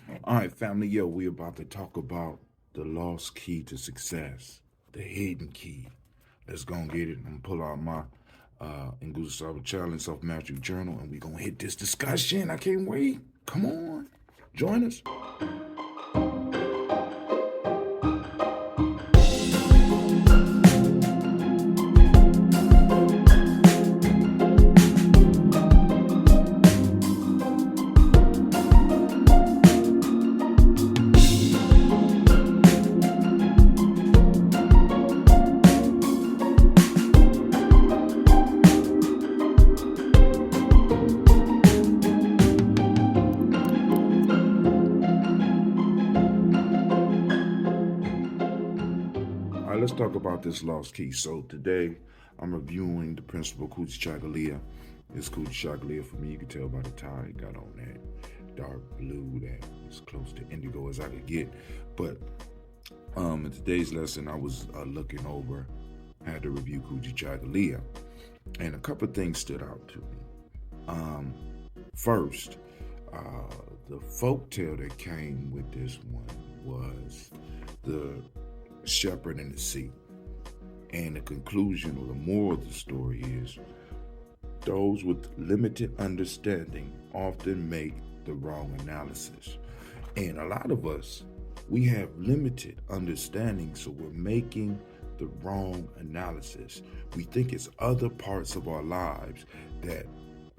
All right, family, we're about to talk about the lost key to success, the hidden key. Let's go and get it. I'm gonna pull out my Nguza Challenge Self Mastery Journal, and we're gonna hit this discussion. I can't wait. Come on, join us. All right, let's talk about this lost key. So today, I'm reviewing the principle Kujichagulia. It's Kujichagulia for me. You can tell by the tie it got on that dark blue that is close to indigo as I could get. But in today's lesson, I was looking over, had to review Kujichagulia, and a couple of things stood out to me. First, the folktale that came with this one was the shepherd and the sea. And the conclusion or the moral of the story is those with limited understanding often make the wrong analysis. And a lot of us, we have limited understanding, so we're making the wrong analysis. We think it's other parts of our lives that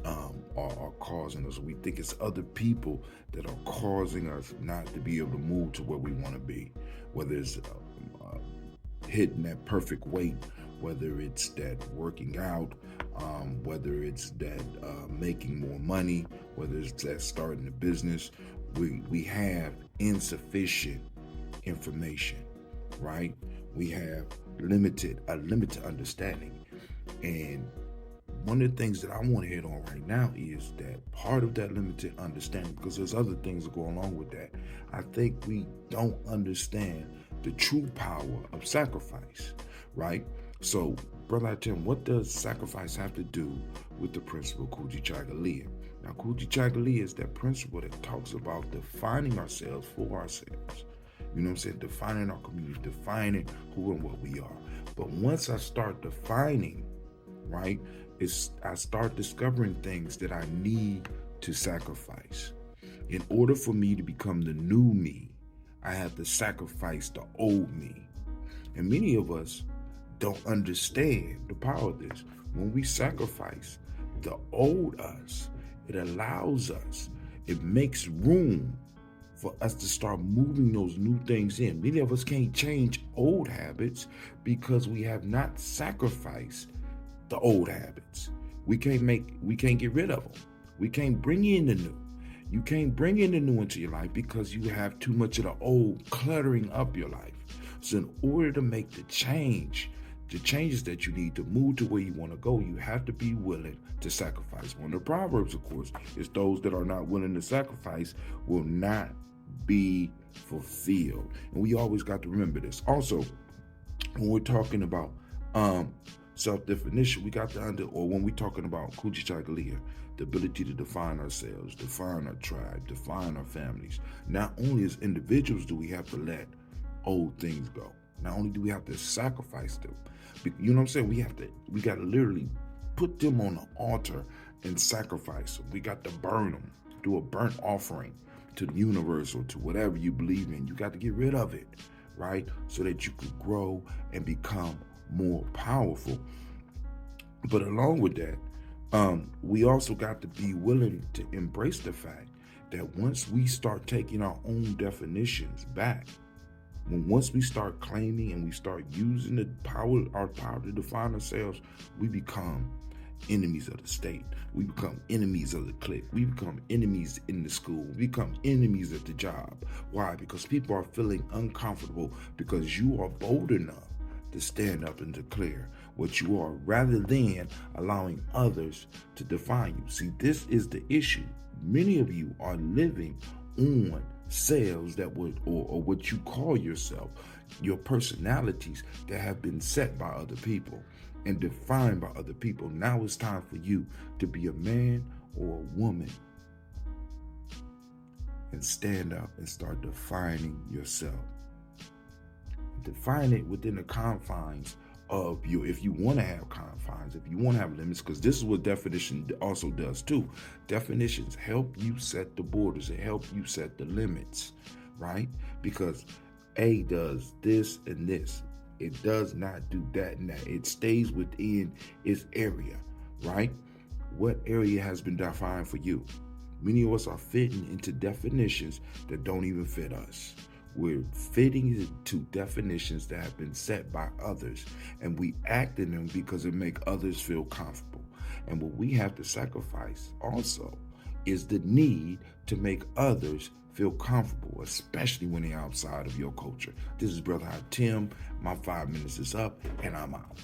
are causing us. We think it's other people that are causing us not to be able to move to where we want to be, whether it's hitting that perfect weight, whether it's that working out, whether it's that making more money, whether it's that starting a business. We have insufficient information, right? We have limited understanding. And one of the things that I want to hit on right now is that part of that limited understanding, because there's other things that go along with that. I think we don't understand the true power of sacrifice, right? So, Brother Tim, what does sacrifice have to do with the principle Kujichagulia? Now, Kujichagulia is that principle that talks about defining ourselves for ourselves. You know what I'm saying? Defining our community, defining who and what we are. But once I start defining, right, I start discovering things that I need to sacrifice. In order for me to become the new me, I have to sacrifice the old me. And many of us don't understand the power of this. When we sacrifice the old us, it allows us, it makes room for us to start moving those new things in. Many of us can't change old habits because we have not sacrificed the old habits. We can't get rid of them. We can't bring in the new. You can't bring in the new into your life because you have too much of the old cluttering up your life. So in order to make the changes that you need to move to where you want to go, you have to be willing to sacrifice. One of the Proverbs, of course, is those that are not willing to sacrifice will not be fulfilled. And we always got to remember this. Also, when we're talking about self-definition, we got to when we're talking about Kujichagulia, the ability to define ourselves, define our tribe, define our families. Not only as individuals do we have to let old things go. Not only do we have to sacrifice them, you know what I'm saying? We got to literally put them on the altar and sacrifice them. We got to burn them, do a burnt offering to the universe or to whatever you believe in. You got to get rid of it, right? So that you could grow and become more powerful. But along with that, we also got to be willing to embrace the fact that once we start taking our own definitions back, once we start claiming and we start using our power to define ourselves, we become enemies of the state. We become enemies of the clique. We become enemies in the school. We become enemies at the job. Why? Because people are feeling uncomfortable because you are bold enough to stand up and declare what you are rather than allowing others to define you. See, this is the issue. Many of you are living on selves that would, or what you call yourself, your personalities that have been set by other people and defined by other people. Now it's time for you to be a man or a woman and stand up and start defining yourself. Define it within the confines of you. If you want to have confines, if you want to have limits, because this is what definition also does too. Definitions help you set the borders. It help you set the limits, right? Because A does this and this. It does not do that and that. It stays within its area, right? What area has been defined for you? Many of us are fitting into definitions that don't even fit us. We're fitting into definitions that have been set by others, and we act in them because it makes others feel comfortable. And what we have to sacrifice also is the need to make others feel comfortable, especially when they're outside of your culture. This is Brother Tim. My 5 minutes is up, and I'm out.